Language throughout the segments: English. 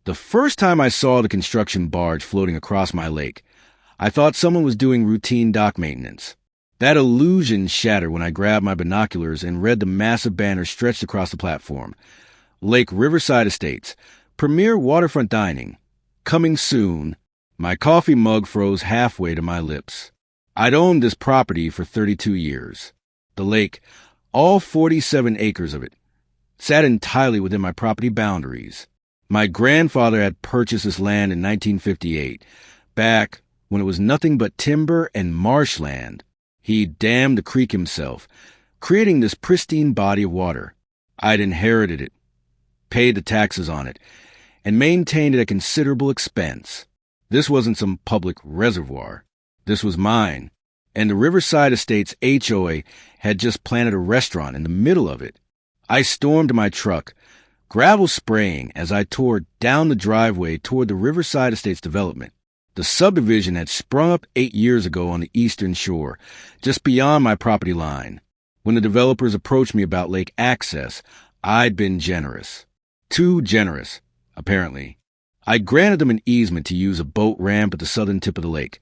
The first time I saw the construction barge floating across my lake, I thought someone was doing routine dock maintenance. That illusion shattered when I grabbed my binoculars and read the massive banner stretched across the platform. Lake Riverside Estates, premier waterfront dining, coming soon. My coffee mug froze halfway to my lips. I'd owned this property for 32 years. The lake, all 47 acres of it, sat entirely within my property boundaries. My grandfather had purchased this land in 1958, back when it was nothing but timber and marshland. He dammed the creek himself, creating this pristine body of water. I'd inherited it, paid the taxes on it, and maintained it at considerable expense. This wasn't some public reservoir. This was mine, and the Riverside Estates HOA had just planted a restaurant in the middle of it. I stormed my truck, gravel spraying as I tore down the driveway toward the Riverside Estates development. The subdivision had sprung up 8 years ago on the eastern shore, just beyond my property line. When the developers approached me about lake access, I'd been generous. Too generous, apparently. I granted them an easement to use a boat ramp at the southern tip of the lake,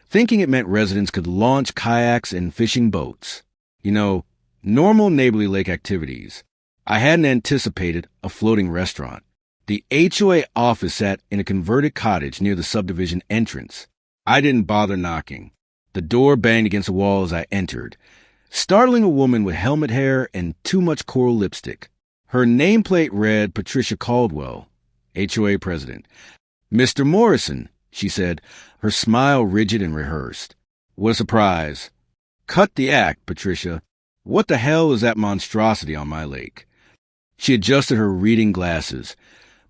thinking it meant residents could launch kayaks and fishing boats. You know, normal neighborly lake activities. I hadn't anticipated a floating restaurant. The HOA office sat in a converted cottage near the subdivision entrance. I didn't bother knocking. The door banged against the wall as I entered, startling a woman with helmet hair and too much coral lipstick. Her nameplate read Patricia Caldwell, HOA president. "Mr. Morrison," she said, her smile rigid and rehearsed. What a surprise. "Cut the act, Patricia. What the hell is that monstrosity on my lake?" She adjusted her reading glasses,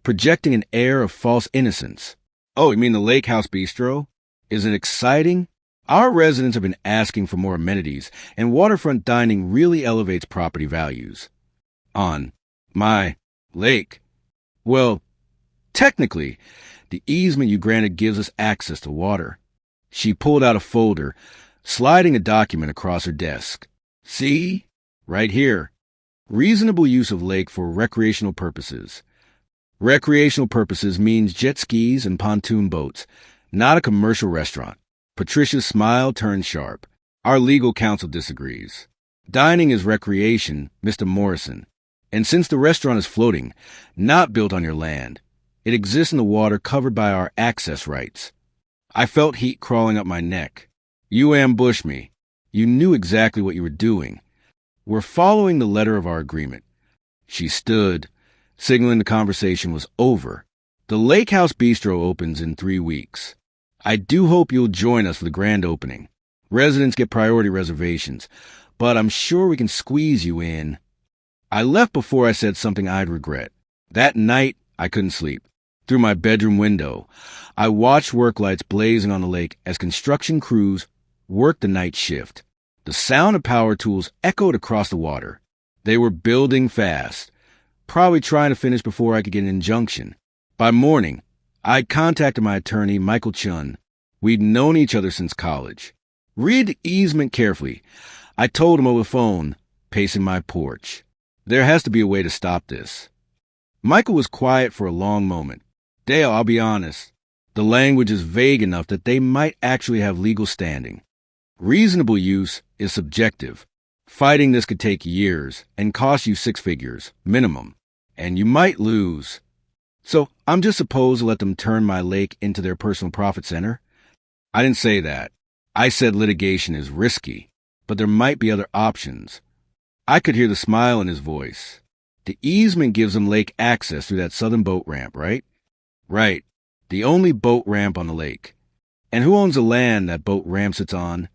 projecting an air of false innocence. "Oh, you mean the Lake House Bistro? Is it exciting? Our residents have been asking for more amenities, and waterfront dining really elevates property values." "On my lake?" "Well, technically, the easement you granted gives us access to water." She pulled out a folder, sliding a document across her desk. "See? Right here. Reasonable use of lake for recreational purposes." Recreational purposes means jet skis and pontoon boats, not a commercial restaurant. Patricia's smile turned sharp. "Our legal counsel disagrees. Dining is recreation, Mr. Morrison. And since the restaurant is floating, not built on your land, it exists in the water covered by our access rights." I felt heat crawling up my neck. "You ambushed me. You knew exactly what you were doing. We're following the letter of our agreement." She stood, signaling the conversation was over. "The Lake House Bistro opens in 3 weeks. I do hope you'll join us for the grand opening. Residents get priority reservations, but I'm sure we can squeeze you in." I left before I said something I'd regret. That night, I couldn't sleep. Through my bedroom window, I watched work lights blazing on the lake as construction crews worked the night shift. The sound of power tools echoed across the water. They were building fast, probably trying to finish before I could get an injunction. By morning, I'd contacted my attorney, Michael Chun. We'd known each other since college. "Read the easement carefully," I told him over the phone, pacing my porch. "There has to be a way to stop this." Michael was quiet for a long moment. "Dale, I'll be honest. The language is vague enough that they might actually have legal standing. Reasonable use is subjective. Fighting this could take years and cost you 6 figures, minimum, and you might lose. So I'm just supposed to let them turn my lake into their personal profit center?" I didn't say that. I said litigation is risky, but there might be other options. I could hear the smile in his voice. "The easement gives them lake access through that southern boat ramp, right?" "Right. The only boat ramp on the lake." "And who owns the land that boat ramp sits on?"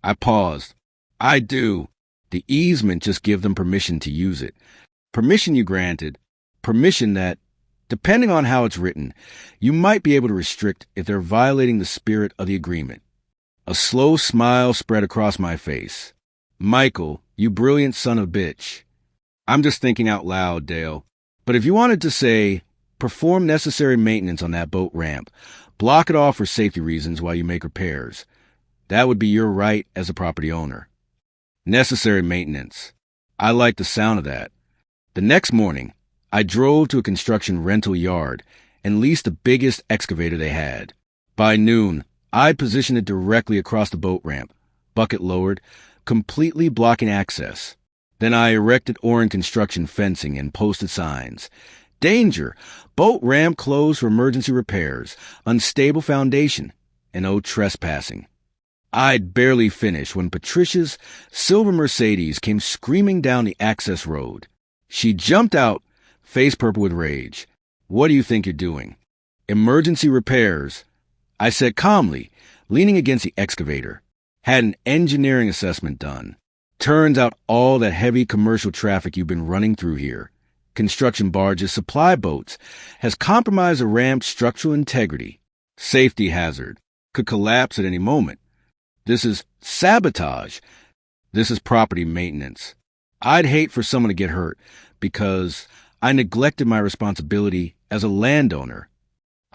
I paused. "I do. The easement just gives them permission to use it. Permission you granted. Permission that, depending on how it's written, you might be able to restrict if they're violating the spirit of the agreement." A slow smile spread across my face. "Michael, you brilliant son of a bitch. I'm just thinking out loud, Dale. But if you wanted to say, perform necessary maintenance on that boat ramp, block it off for safety reasons while you make repairs, that would be your right as a property owner." Necessary maintenance. I liked the sound of that. The next morning, I drove to a construction rental yard and leased the biggest excavator they had. By noon, I'd positioned it directly across the boat ramp, bucket lowered, completely blocking access. Then I erected Orin construction fencing and posted signs. Danger! Boat ramp closed for emergency repairs. Unstable foundation. And no trespassing. I'd barely finished when Patricia's silver Mercedes came screaming down the access road. She jumped out, face purple with rage. "What do you think you're doing?" "Emergency repairs," I said calmly, leaning against the excavator. "Had an engineering assessment done. Turns out all that heavy commercial traffic you've been running through here, construction barges, supply boats, has compromised the ramp's structural integrity. Safety hazard. Could collapse at any moment. This is sabotage. This is property maintenance. I'd hate for someone to get hurt because I neglected my responsibility as a landowner."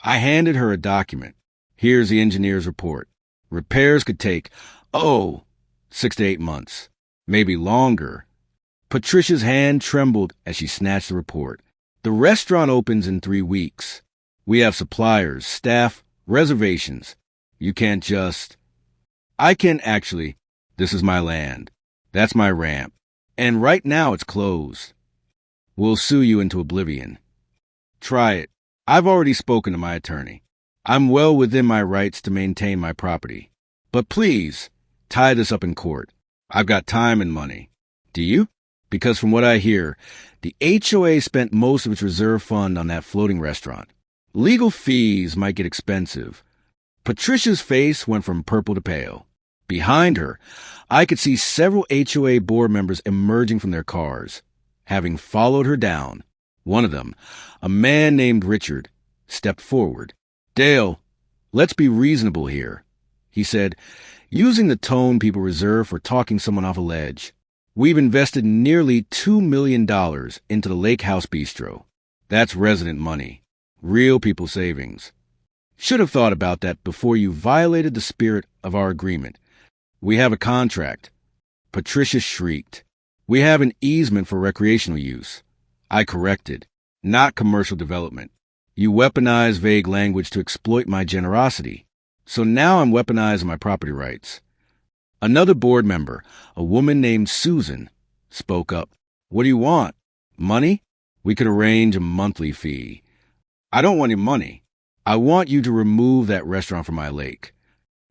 I handed her a document. "Here's the engineer's report. Repairs could take, 6 to 8 months. Maybe longer." Patricia's hand trembled as she snatched the report. "The restaurant opens in 3 weeks. We have suppliers, staff, reservations. You can't just—" "I can actually. This is my land. That's my ramp. And right now it's closed. We'll sue you into oblivion." "Try it. I've already spoken to my attorney. I'm well within my rights to maintain my property. But please, tie this up in court. I've got time and money." "Do you?" "Because from what I hear, the HOA spent most of its reserve fund on that floating restaurant. Legal fees might get expensive." Patricia's face went from purple to pale. Behind her, I could see several HOA board members emerging from their cars. Having followed her down, one of them, a man named Richard, stepped forward. "Dale, let's be reasonable here," he said, using the tone people reserve for talking someone off a ledge. "We've invested nearly $2 million into the Lake House Bistro. That's resident money, real people savings. Should have thought about that before you violated the spirit of our agreement. We have a contract." Patricia shrieked. "We have an easement for recreational use." I corrected. "Not commercial development. You weaponize vague language to exploit my generosity. So now I'm weaponizing my property rights." Another board member, a woman named Susan, spoke up. "What do you want? Money? We could arrange a monthly fee." "I don't want your money. I want you to remove that restaurant from my lake."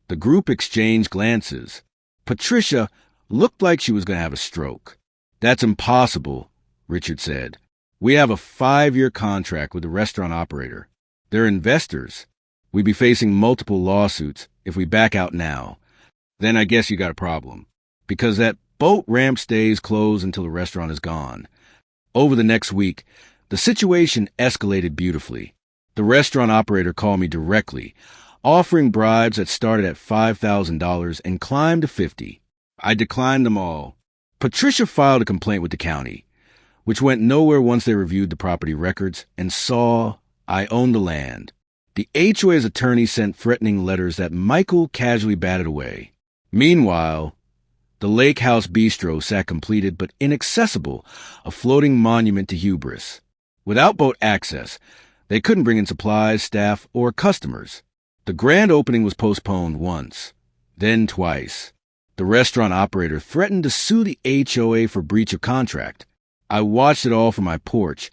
The group exchanged glances. Patricia looked like she was going to have a stroke. "That's impossible," Richard said. "We have a 5-year contract with the restaurant operator. They're investors. We'd be facing multiple lawsuits if we back out now. Then I guess you got a problem, because that boat ramp stays closed until the restaurant is gone." Over the next week, the situation escalated beautifully. The restaurant operator called me directly, offering bribes that started at $5,000 and climbed to $50,000. I declined them all. Patricia filed a complaint with the county, which went nowhere once they reviewed the property records and saw I owned the land. The HOA's attorney sent threatening letters that Michael casually batted away. Meanwhile, the Lake House Bistro sat completed but inaccessible, a floating monument to hubris. Without boat access, they couldn't bring in supplies, staff, or customers. The grand opening was postponed once, then twice. The restaurant operator threatened to sue the HOA for breach of contract. I watched it all from my porch,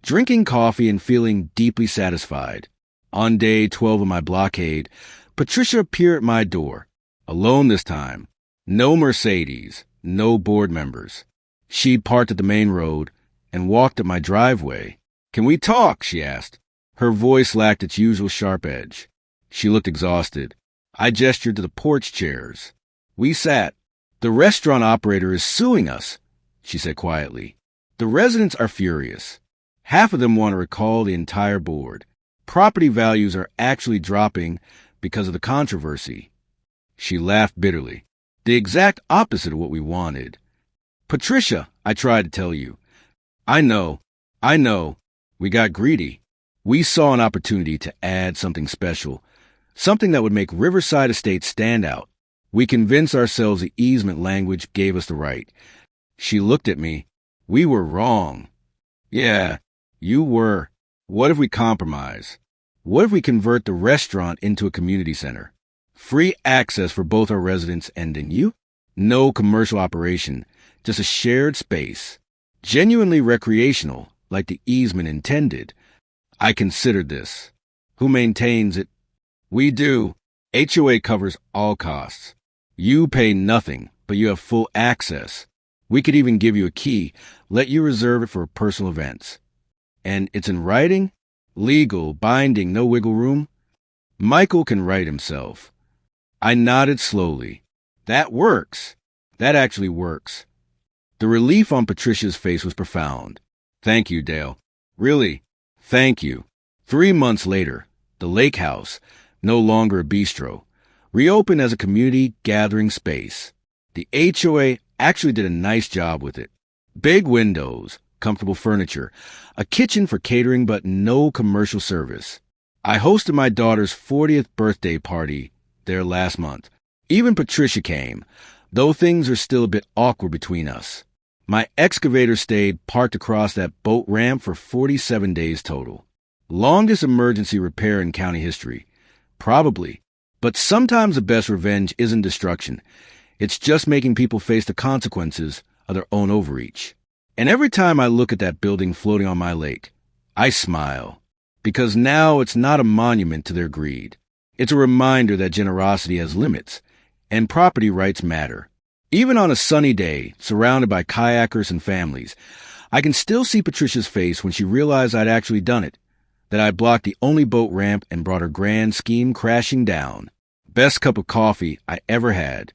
drinking coffee and feeling deeply satisfied. On day 12 of my blockade, Patricia appeared at my door, alone this time. No Mercedes, no board members. She parked at the main road and walked up my driveway. "Can we talk?" she asked. Her voice lacked its usual sharp edge. She looked exhausted. I gestured to the porch chairs. We sat. "The restaurant operator is suing us," she said quietly. "The residents are furious. Half of them want to recall the entire board. Property values are actually dropping because of the controversy." She laughed bitterly. "The exact opposite of what we wanted." "Patricia, I tried to tell you." I know. We got greedy. We saw an opportunity to add something special, something that would make Riverside Estates stand out. We convinced ourselves the easement language gave us the right." She looked at me. "We were wrong." "Yeah, you were. What if we compromise? What if we convert the restaurant into a community center? Free access for both our residents and you? No commercial operation, just a shared space. Genuinely recreational, like the easement intended. I considered this. Who maintains it? We do. HOA covers all costs. You pay nothing, but you have full access. We could even give you a key, let you reserve it for personal events. And it's in writing? Legal, binding, no wiggle room? Michael can write himself. I nodded slowly. That works. That actually works. The relief on Patricia's face was profound. Thank you, Dale. Really, thank you. 3 months later, the lake house, no longer a bistro, reopened as a community gathering space. The HOA actually did a nice job with it. Big windows, comfortable furniture, a kitchen for catering but no commercial service. I hosted my daughter's 40th birthday party there last month. Even Patricia came, though things are still a bit awkward between us. My excavator stayed parked across that boat ramp for 47 days total. Longest emergency repair in county history. Probably. But sometimes the best revenge isn't destruction. It's just making people face the consequences of their own overreach. And every time I look at that building floating on my lake, I smile. Because now it's not a monument to their greed. It's a reminder that generosity has limits, and property rights matter. Even on a sunny day, surrounded by kayakers and families, I can still see Patricia's face when she realized I'd actually done it, that I blocked the only boat ramp and brought her grand scheme crashing down. Best cup of coffee I ever had.